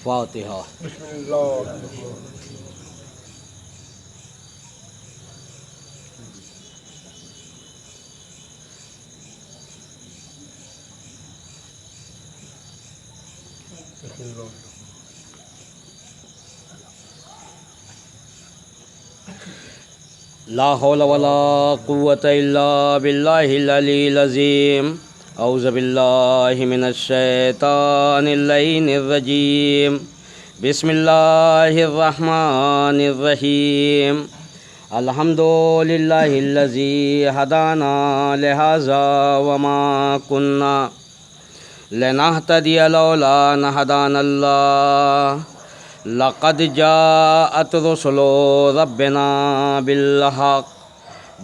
فاتحہ۔ بسم اللہ لا حول ولا قوة الا باللہ العلی العظیم۔ اعوذ باللہ من الشیطان اللعین الرجیم۔ بسم اللہ الرحمن الرحیم۔ الحمد للہ الذی ہدانا لہذا وما کننا لنہتدی لولا ان ہدانا اللہ۔ لقد جاءت رسل ربنا بالحق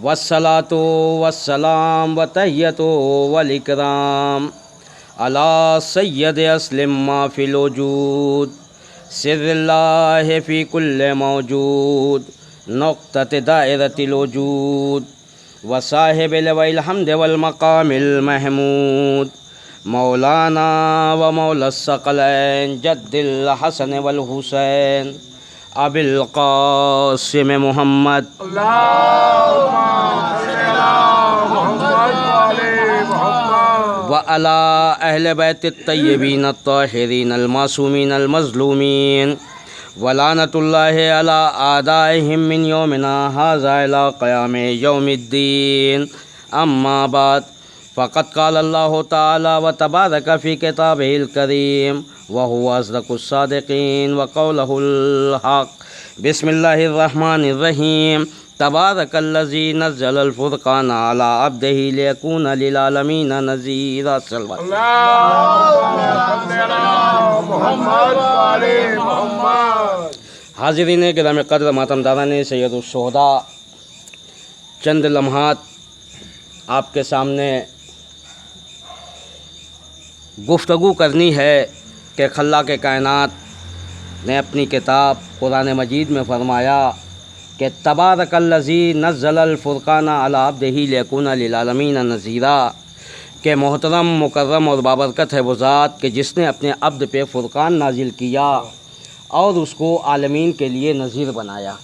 والصلاة والسلام وتحیۃ والاکرام علی سید اسلم ما فی الوجود سر اللہ فی کل موجود نقطۃ دائرۃ الوجود وصاحب الحمد والمقام المحمود مولانا و مولا الثقلین جد الحسن والحسین ابی القاسم محمد وعلی اہل بیت الطیبین الطاہرین المعصومین المظلومین ولعنۃ اللہ علی اعدائہم من یومنا ھذا الی قیام یوم الدین۔ اما بعد فقد قال اللہ تعالی و تبارک فی کتابہ الکریم وہو اصدق الصادقین وقولہ الحق۔ بسم اللہ الرحمن الرحیم۔ تبارک الذی نزل الفرقان علی عبدہ لیکون للعالمین نذیرا۔ حاضرین گرامی قدر، ماتم داران سید الشہداء، چند لمحات آپ کے سامنے گفتگو کرنی ہے کہ خلاق کائنات نے اپنی کتاب قرآن مجید میں فرمایا کہ تبارک الذی نزل الفرقان علی عبدہ لیکون للعالمین نذیرا، کہ محترم مکرم اور بابرکت ہے وہ ذات کہ جس نے اپنے عبد پہ فرقان نازل کیا اور اس کو عالمین کے لیے نذیر بنایا۔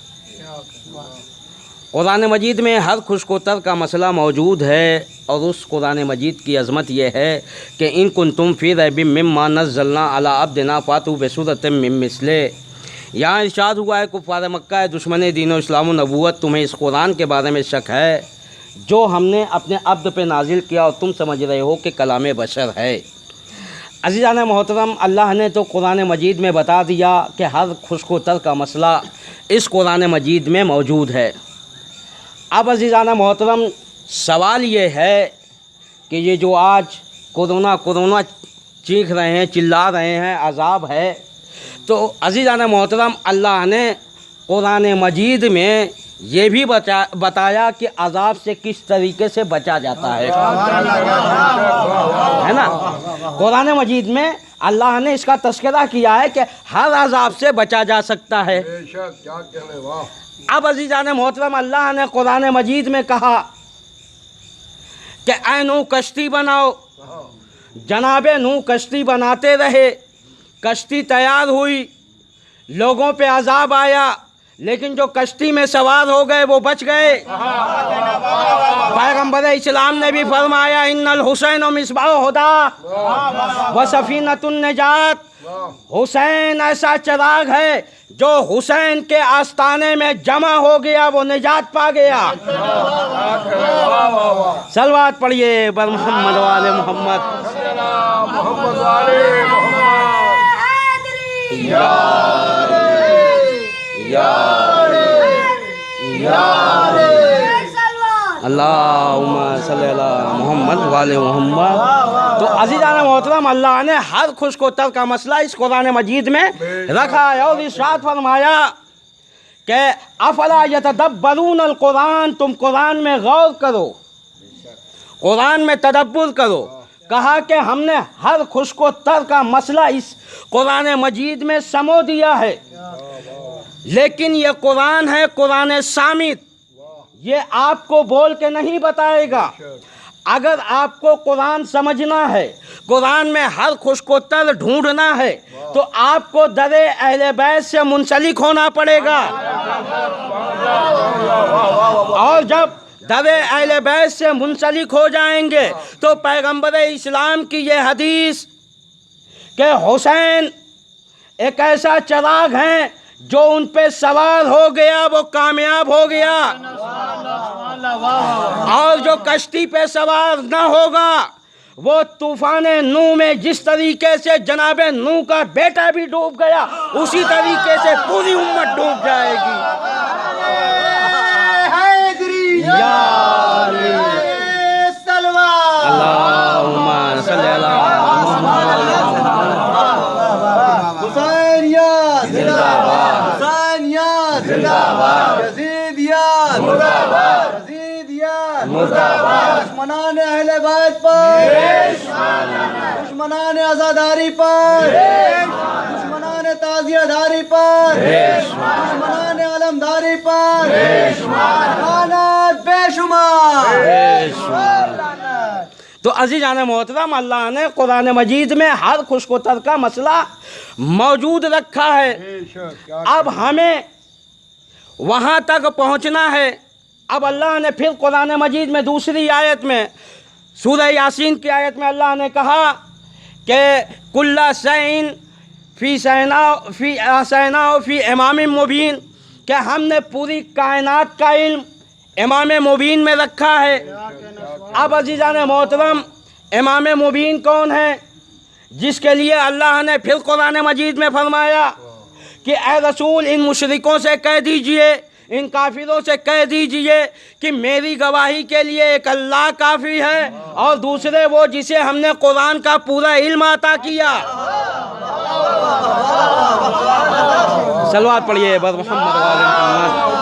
قرآن مجید میں ہر خشک و تر کا مسئلہ موجود ہے، اور اس قرآن مجید کی عظمت یہ ہے کہ ان کنتم فی ریب مما نزلنا علی عبدنا فاتوا بسورۃ من مثلہ۔ یہاں ارشاد ہوا ہے کفار مکہ، دشمن دین و اسلام و نبوت، تمہیں اس قرآن کے بارے میں شک ہے جو ہم نے اپنے عبد پہ نازل کیا اور تم سمجھ رہے ہو کہ کلام بشر ہے۔ عزیزان محترم، اللہ نے تو قرآن مجید میں بتا دیا کہ ہر خشک و تر کا مسئلہ اس قرآن مجید میں موجود ہے۔ اب عزیزان محترم، سوال یہ ہے کہ یہ جو آج کورونا چیخ رہے ہیں، چلا رہے ہیں، عذاب ہے، تو عزیزان محترم اللہ نے قرآن مجید میں یہ بھی بتایا کہ عذاب سے کس طریقے سے بچا جاتا ہے نا۔ قرآن مجید میں اللہ نے اس کا تذکرہ کیا ہے کہ ہر عذاب سے بچا جا سکتا ہے۔ اب عزیزان محترم اللہ نے قرآن مجید میں کہا کہ اے نوح کشتی بناؤ۔ جناب نوح کشتی بناتے رہے، کشتی تیار ہوئی، لوگوں پہ عذاب آیا، لیکن جو کشتی میں سوار ہو گئے وہ بچ گئے۔ پیغمبر اسلام نے بھی فرمایا ان الحسین مصباح الہدی و سفینۃ النجات۔ حسین ایسا چراغ ہے جو حسین کے آستانے میں جمع ہو گیا وہ نجات پا گیا۔ صلوات پڑھیے بر محمد و آل محمد۔ اللہم صلی اللہ محمد و آل محمد۔ تو عزیزان محترم اللہ نے ہر خشک و تر کا مسئلہ اس قرآن مجید میں رکھا ہے، اور ارشاد فرمایا کہ افلا یتدبرون القرآن، تم قرآن میں غور کرو، قرآن میں تدبر کرو۔ کہا کہ ہم نے ہر خشک و تر کا مسئلہ اس قرآن مجید میں سمو دیا ہے، لیکن یہ قرآن ہے قرآن صامت، یہ آپ کو بول کے نہیں بتائے گا، اگر آپ کو قرآن سمجھنا ہے، قرآن میں ہر خوشکوتر ڈھونڈنا ہے، تو آپ کو در اہل بیت سے منسلک ہونا پڑے گا۔ اور جب در اہل بیت سے منسلک ہو جائیں گے تو پیغمبر اسلام کی یہ حدیث کہ حسین ایک ایسا چراغ ہیں جو ان پہ سوار ہو گیا وہ کامیاب ہو گیا، اور جو کشتی پہ سوار نہ ہوگا وہ طوفان نوح میں جس طریقے سے جناب نوح کا بیٹا بھی ڈوب گیا اسی طریقے سے پوری امت ڈوب جائے گی۔ اللہم صلی اللہ حسینیت زندہ باد، حسینیت زندہ باد، یزیدیت مردہ باد، یزیدیت مردہ باد، دشمنان اہل بیت پر، دشمنان عزاداری پر، دشمنان تعزیہ داری پر، دشمنان علمداری پر، لعنت بے شمار۔ تو عزیزان محترم، اللہ نے قرآن مجید میں ہر خوشکوتر کا مسئلہ موجود رکھا ہے۔ اب ہمیں وہاں تک پہنچنا ہے۔ اب اللہ نے پھر قرآن مجید میں دوسری آیت میں سورہ یاسین کی آیت میں اللہ نے کہا کہ کل شیء فی احصیناہ فی امام مبین، کہ ہم نے پوری کائنات کا علم امام مبین میں رکھا ہے۔ اب عزیزان محترم، امام مبین کون ہے؟ جس کے لیے اللہ نے پھر قرآن مجید میں فرمایا کہ اے رسول ان مشرکوں سے کہہ دیجئے، ان کافروں سے کہہ دیجئے کہ میری گواہی کے لیے ایک اللہ کافی ہے، اور دوسرے وہ جسے ہم نے قرآن کا پورا علم عطا کیا۔ صلوات پڑھیے بر محمد و آل محمد۔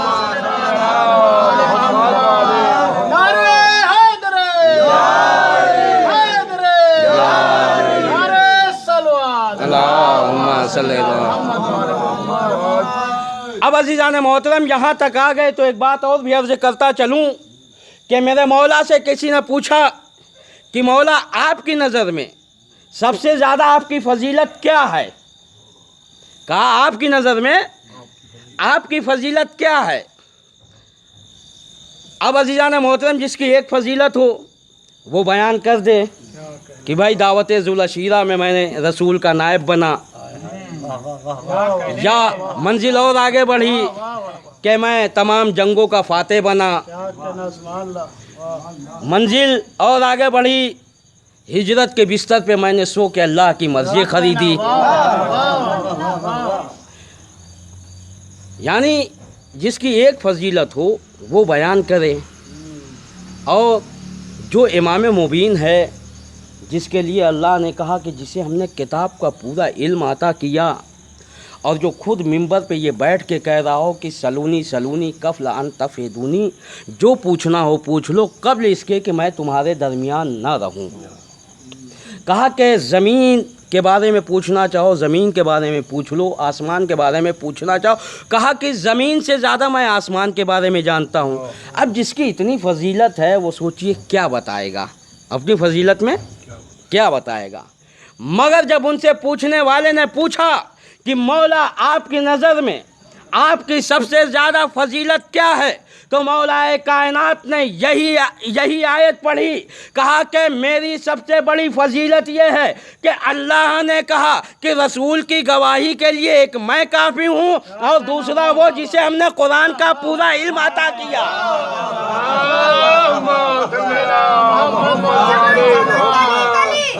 اب عزیزان محترم یہاں تک آ گئے تو ایک بات اور بھی عرض کرتا چلوں کہ میرے مولا سے کسی نے پوچھا کہ مولا آپ کی نظر میں سب سے زیادہ آپ کی فضیلت کیا ہے؟ کہا آپ کی نظر میں آپ کی فضیلت کیا ہے؟ اب عزیزان محترم جس کی ایک فضیلت ہو وہ بیان کر دے کہ بھائی دعوت ذوالعشیرہ میں میں نے رسول کا نائب بنا، یا منزل اور آگے بڑھی کہ میں تمام جنگوں کا فاتح بنا، منزل اور آگے بڑھی ہجرت کے بستر پہ میں نے سو کے اللہ کی مسجد خریدی۔ یعنی جس کی ایک فضیلت ہو وہ بیان کرے، اور جو امام مبین ہے جس کے لیے اللہ نے کہا کہ جسے ہم نے کتاب کا پورا علم عطا کیا، اور جو خود منبر پہ یہ بیٹھ کے کہہ رہا ہو کہ سلونی سلونی قبل ان تفیدونی، جو پوچھنا ہو پوچھ لو قبل اس کے کہ میں تمہارے درمیان نہ رہوں۔ کہا کہ زمین کے بارے میں پوچھنا چاہو زمین کے بارے میں پوچھ لو، آسمان کے بارے میں پوچھنا چاہو، کہا کہ زمین سے زیادہ میں آسمان کے بارے میں جانتا ہوں۔ اب جس کی اتنی فضیلت ہے وہ سوچئے کیا بتائے گا، اپنی فضیلت میں کیا بتائے گا۔ مگر جب ان سے پوچھنے والے نے پوچھا کہ مولا آپ کی نظر میں آپ کی سب سے زیادہ فضیلت کیا ہے، تو مولا کائنات نے یہی آیت پڑھی، کہا کہ میری سب سے بڑی فضیلت یہ ہے کہ اللہ نے کہا کہ رسول کی گواہی کے لیے ایک میں کافی ہوں، اور دوسرا وہ جسے ہم نے قرآن کا پورا علم عطا کیا۔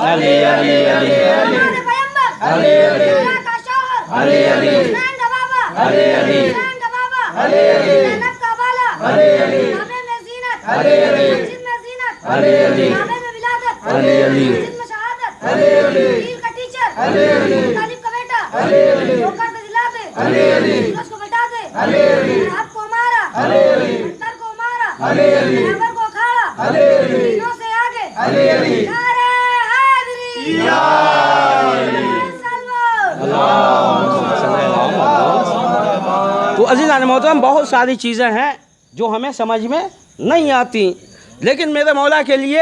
علی علی علی علی علی علی علی علی علی علی تو عزیزان محترم بہت ساری چیزیں ہیں جو ہمیں سمجھ میں نہیں آتی، لیکن میرے مولا کے لیے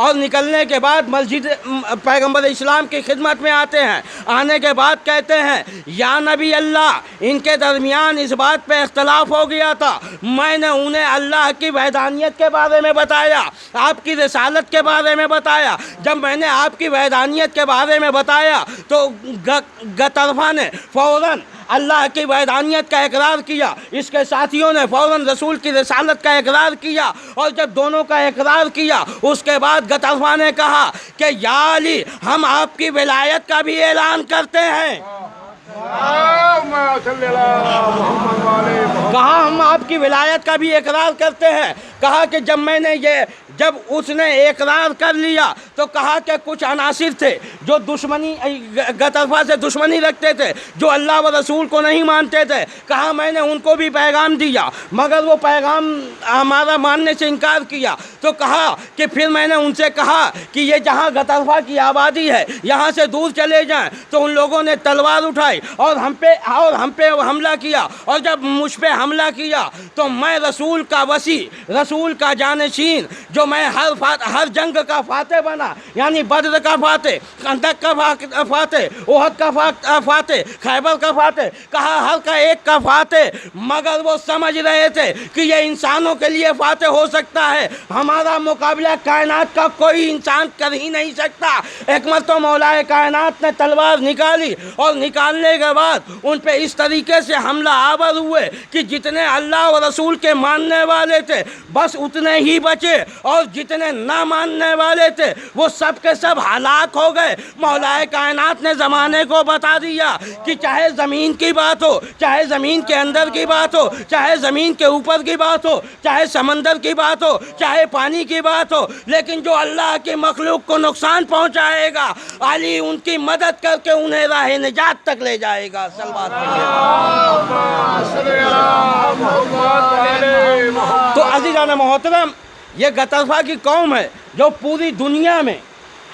اور نکلنے کے بعد مسجد پیغمبر اسلام کی خدمت میں آتے ہیں. آنے کے بعد کہتے ہیں یا نبی اللہ، ان کے درمیان اس بات پہ اختلاف ہو گیا تھا، میں نے انہیں اللہ کی وحدانیت کے بارے میں بتایا، آپ کی رسالت کے بارے میں بتایا. جب میں نے آپ کی وحدانیت کے بارے میں بتایا تو گطرفہ نے فوراً اللہ کی وحدانیت کا اقرار کیا، اس کے ساتھیوں نے فوراً رسول کی رسالت کا اقرار کیا. اور جب دونوں کا اقرار کیا اس کے بعد گطرفہ نے کہا کہ یا علی، ہم آپ کی ولایت کا بھی اعلان کرتے ہیں. کہا ہم آپ کی ولایت کا بھی اقرار کرتے ہیں. کہا کہ جب اس نے اقرار کر لیا تو کہا کہ کچھ عناصر تھے جو گطرفہ سے دشمنی رکھتے تھے، جو اللہ و رسول کو نہیں مانتے تھے. کہا میں نے ان کو بھی پیغام دیا مگر وہ پیغام ہمارا ماننے سے انکار کیا. تو کہا کہ پھر میں نے ان سے کہا کہ یہ جہاں گطرفہ کی آبادی ہے یہاں سے دور چلے جائیں. تو ان لوگوں نے تلوار اٹھائی اور ہم پہ حملہ کیا. اور جب مجھ پہ حملہ کیا تو میں رسول کا وصی، رسول کا جانشین، جو میں ہر جنگ کا فاتح بنا، یعنی بدر کا فاتح، خندق کا فاتح، احد کا فاتح، خیبر کا فاتح، کہا ہر کا ایک کا فاتح. مگر وہ سمجھ رہے تھے کہ یہ انسانوں کے لیے فاتح ہو سکتا ہے، ہمارا مقابلہ کائنات کا کوئی انسان کر ہی نہیں سکتا. ایک مرتبہ مولا کائنات نے تلوار نکالی اور نکالنے کے بعد ان پہ اس طریقے سے حملہ آور ہوئے کہ جتنے اللہ و رسول کے ماننے والے تھے بس اتنے ہی بچے، اور جتنے نہ ماننے والے تھے وہ سب کے سب ہلاک ہو گئے. مولا کائنات نے زمانے کو بتا دیا کہ چاہے زمین کی بات ہو، چاہے زمین کے اندر کی بات ہو، چاہے زمین کے اوپر کی بات ہو، چاہے سمندر کی بات ہو، چاہے پانی کی بات ہو، لیکن جو اللہ کی مخلوق کو نقصان پہنچائے گا علی ان کی مدد کر کے انہیں راہ نجات تک لے جائے گا. صلوات تو عزیزان محترم، یہ گطرفہ کی قوم ہے جو پوری دنیا میں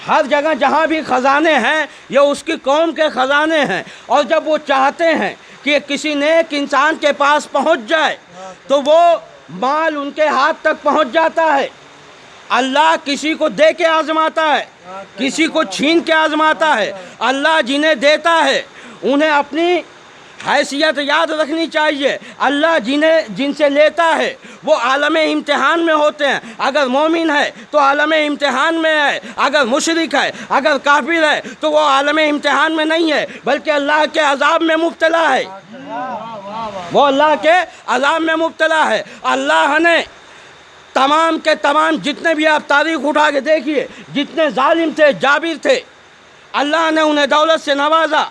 ہر جگہ جہاں بھی خزانے ہیں یہ اس کی قوم کے خزانے ہیں. اور جب وہ چاہتے ہیں کہ کسی نیک انسان کے پاس پہنچ جائے تو وہ مال ان کے ہاتھ تک پہنچ جاتا ہے. اللہ کسی کو دے کے آزماتا ہے، کسی کو چھین کے آزماتا ہے. اللہ جنہیں دیتا ہے انہیں اپنی حیثیت یاد رکھنی چاہیے. اللہ جن سے لیتا ہے وہ عالم امتحان میں ہوتے ہیں. اگر مومن ہے تو عالم امتحان میں ہے، اگر مشرک ہے، اگر کافر ہے تو وہ عالم امتحان میں نہیں ہے بلکہ اللہ کے عذاب میں مبتلا ہے. وہ اللہ کے عذاب میں مبتلا ہے. اللہ نے تمام کے تمام جتنے بھی آپ تاریخ اٹھا کے دیکھیے، جتنے ظالم تھے، جابر تھے، اللہ نے انہیں دولت سے نوازا،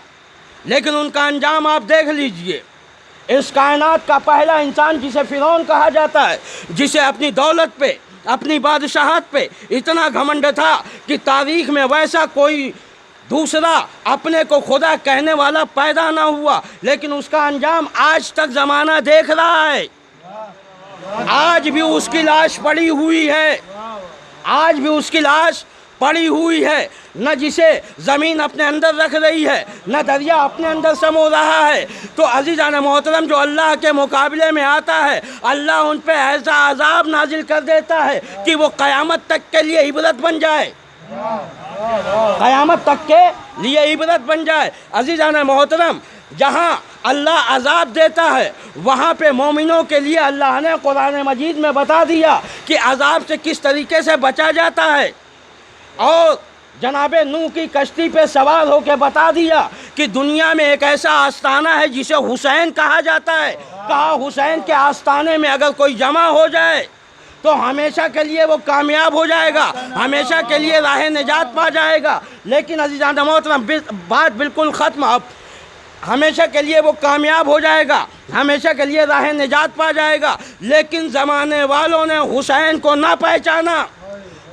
لیکن ان کا انجام آپ دیکھ لیجئے. اس کائنات کا پہلا انسان جسے فرعون کہا جاتا ہے، جسے اپنی دولت پہ، اپنی بادشاہت پہ اتنا گھمنڈ تھا کہ تاریخ میں ویسا کوئی دوسرا اپنے کو خدا کہنے والا پیدا نہ ہوا، لیکن اس کا انجام آج تک زمانہ دیکھ رہا ہے. آج بھی اس کی لاش پڑی ہوئی ہے، آج بھی اس کی لاش پڑی ہوئی ہے. نہ جسے زمین اپنے اندر رکھ رہی ہے، نہ دریا اپنے اندر سمو رہا ہے. تو عزیزان محترم، جو اللہ کے مقابلے میں آتا ہے اللہ ان پہ ایسا عذاب نازل کر دیتا ہے کہ وہ قیامت تک کے لیے عبرت بن جائے، قیامت تک کے لیے عبرت بن جائے. عزیزان محترم، جہاں اللہ عذاب دیتا ہے وہاں پہ مومنوں کے لیے اللہ نے قرآن مجید میں بتا دیا کہ عذاب سے کس طریقے سے بچا جاتا ہے. اور جناب نوح کی کشتی پہ سوار ہو کے بتا دیا کہ دنیا میں ایک ایسا آستانہ ہے جسے حسین کہا جاتا ہے. کہا حسین کے آستانے میں اگر کوئی جمع ہو جائے تو ہمیشہ کے لیے وہ کامیاب ہو جائے گا، ہمیشہ کے لیے راہ نجات پا جائے گا. لیکن عزیزان محترم، بات بالکل ختم. اب ہمیشہ کے لیے وہ کامیاب ہو جائے گا، ہمیشہ کے لیے راہ نجات پا جائے گا. لیکن زمانے والوں نے حسین کو نہ پہچانا،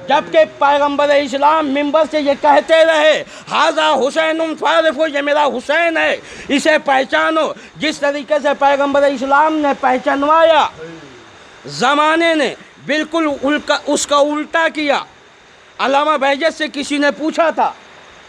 جبکہ پیغمبر اسلام منبر سے یہ کہتے رہے ھذا حسین فاعرفوا، یہ میرا حسین ہے، اسے پہچانو. جس طریقے سے پیغمبر اسلام نے پہچانوایا، زمانے نے بالکل اس کا الٹا کیا. علامہ بہجت سے کسی نے پوچھا تھا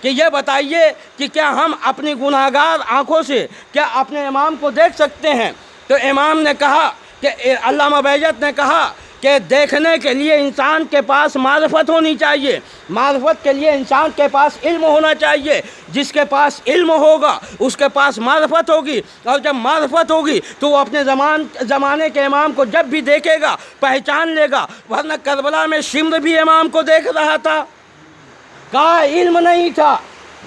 کہ یہ بتائیے کہ کیا ہم اپنی گناہگار آنکھوں سے کیا اپنے امام کو دیکھ سکتے ہیں؟ تو امام نے کہا کہ علامہ بہجت نے کہا کہ دیکھنے کے لیے انسان کے پاس معرفت ہونی چاہیے، معرفت کے لیے انسان کے پاس علم ہونا چاہیے، جس کے پاس علم ہوگا اس کے پاس معرفت ہوگی، اور جب معرفت ہوگی تو وہ اپنے زمانے کے امام کو جب بھی دیکھے گا پہچان لے گا۔ ورنہ کربلا میں شمر بھی امام کو دیکھ رہا تھا، کہا علم نہیں تھا،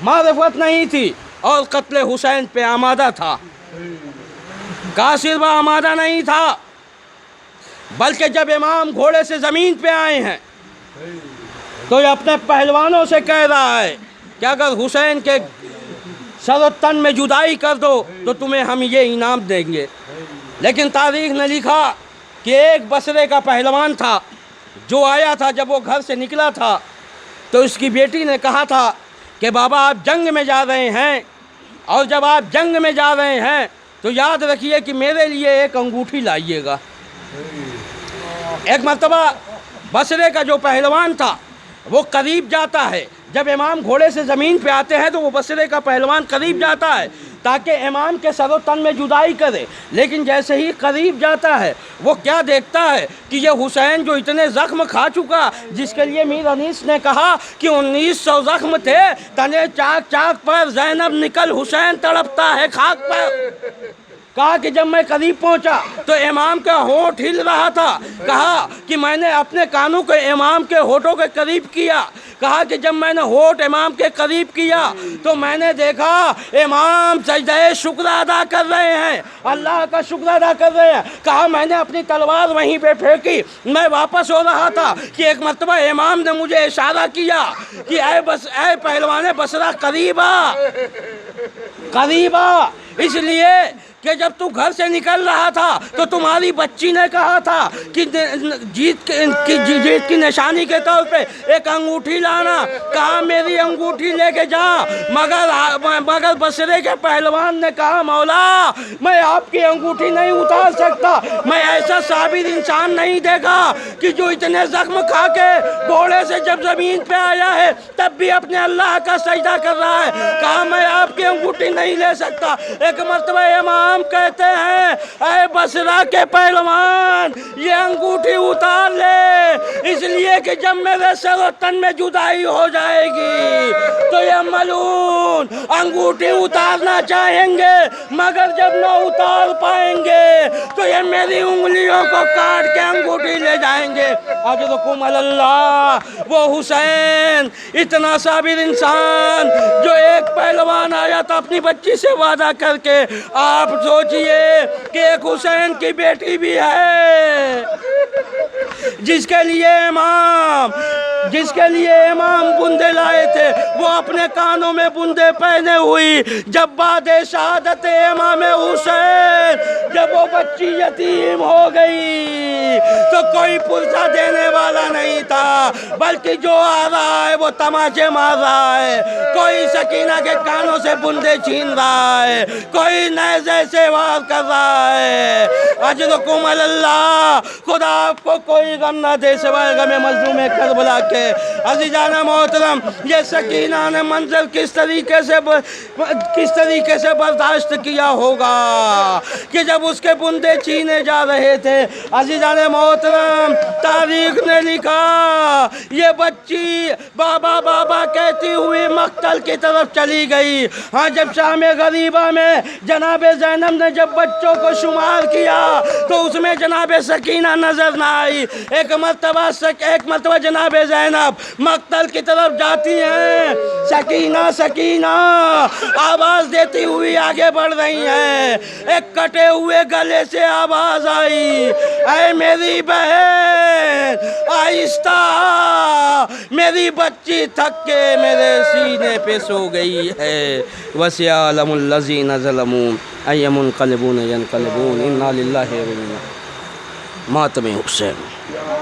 معرفت نہیں تھی، اور قتل حسین پہ آمادہ تھا۔ کہا صرف آمادہ نہیں تھا، بلکہ جب امام گھوڑے سے زمین پہ آئے ہیں تو یہ اپنے پہلوانوں سے کہہ رہا ہے کہ اگر حسین کے سر و تن میں جدائی کر دو تو تمہیں ہم یہ انعام دیں گے۔ لیکن تاریخ نے لکھا کہ ایک بصرے کا پہلوان تھا جو آیا تھا، جب وہ گھر سے نکلا تھا تو اس کی بیٹی نے کہا تھا کہ بابا آپ جنگ میں جا رہے ہیں، اور جب آپ جنگ میں جا رہے ہیں تو یاد رکھیے کہ میرے لیے ایک انگوٹھی لائیے گا۔ ایک مرتبہ بصرے کا جو پہلوان تھا وہ قریب جاتا ہے، جب امام گھوڑے سے زمین پہ آتے ہیں تو وہ بصرے کا پہلوان قریب جاتا ہے تاکہ امام کے سر و تن میں جدائی کرے، لیکن جیسے ہی قریب جاتا ہے وہ کیا دیکھتا ہے کہ یہ حسین جو اتنے زخم کھا چکا، جس کے لیے میر انیس نے کہا کہ 1900 زخم تھے، تنے چاک چاک پر زینب نکل حسین تڑپتا ہے خاک پر۔ کہا کہ جب میں قریب پہنچا تو امام کا ہونٹ ہل رہا تھا، کہا کہ میں نے اپنے کانوں کو امام کے ہونٹوں کے قریب کیا، کہا کہ جب میں نے ہونٹ امام کے قریب کیا تو میں نے دیکھا امام سجدہ شکر ادا کر رہے ہیں، اللہ کا شکر ادا کر رہے ہیں۔ کہا میں نے اپنی تلوار وہیں پہ پھینکی، میں واپس ہو رہا تھا کہ ایک مرتبہ امام نے مجھے اشارہ کیا کہ اے پہلوان بصرہ قریب آ، قریب آ، اس لیے کہ جب تو گھر سے نکل رہا تھا تو تمہاری بچی نے کہا تھا کہ جیت کی نشانی کے طور پہ ایک انگوٹھی لانا، کہا میری انگوٹھی لے کے جا، مگر بصرے کے پہلوان نے کہا مولا میں آپ کی انگوٹھی نہیں اتار سکتا، میں ایسا صابر انسان نہیں دیکھا کہ جو اتنے زخم کھا کے گھوڑے سے جب زمین پہ آیا ہے تب بھی اپنے اللہ کا سجدہ کر رہا ہے، کہا میں آپ کی انگوٹھی نہیں لے سکتا۔ ایک مرتبہ امام کہتے ہیں اے بصرہ کے پہلوان یہ انگوٹھی اتار لے، اس لیے کہ جب میرے سر و تن میں جدائی ہو جائے گی تو یہ ملعون انگوٹھی اتارنا چاہیں گے، مگر جب نہ اتار پائیں گے تو یہ میری انگلیوں کو کاٹ کے انگوٹھی لے جائیں گے۔ اجرکم اللہ، وہ حسین اتنا صابر انسان جو ایک پہلوان آیا تھا اپنی بچی سے وعدہ کر کے، آپ سوچئے کہ ایک حسین کی بیٹی بھی ہے جس کے لیے امام بندے لائے تھے، وہ اپنے کانوں میں بندے پہنے ہوئی، جب بعد شہادت امام حسین جب وہ بچی یتیم ہو گئی تو کوئی پرسہ دینے والا نہیں تھا، بلکہ جو آ رہا ہے وہ تماچے مار رہا ہے، کوئی سکینہ کے کانوں سے بندے چھین رہا ہے، کوئی نیزے سے وار کر رہا ہے۔ اجرکم اللہ، خدا آپ کو کوئی غم نہ دے سوائے غم مظلوم کربلا کے۔ عزیزان محترم، یہ سکینہ نے منظر کس طریقے سے برداشت کیا ہوگا کہ جب اس کے بندے چھینے جا رہے تھے۔ عزیزان محترم، تاریخ نے لکھا یہ بچی بابا بابا کہتی ہوئی مقتل کی طرف چلی گئی۔ ہاں، جب شام غریبہ میں جناب زینب نے جب بچوں کو شمار کیا تو اس میں جناب سکینہ نظر نہ آئی۔ ایک مرتبہ جناب زینب مقتل کی طرف جاتی ہیں، سکینہ سکینہ آواز دیتی ہوئی آگے بڑھ رہی ہیں، ایک کٹے ہوئے گلے سے آواز آئی، اے میری بہن آہستہ، میری بچی تھک کے میرے سینے پہ سو گئی ہے۔ وَسَيَعْلَمُ الَّذِينَ ظَلَمُوا أَيَّ مُنقَلِبٍ يَنقَلِبُونَ إِنَّا لِلَّهِ وَإِنَّا إِلَيْهِ راجعون۔ ماتم حسین۔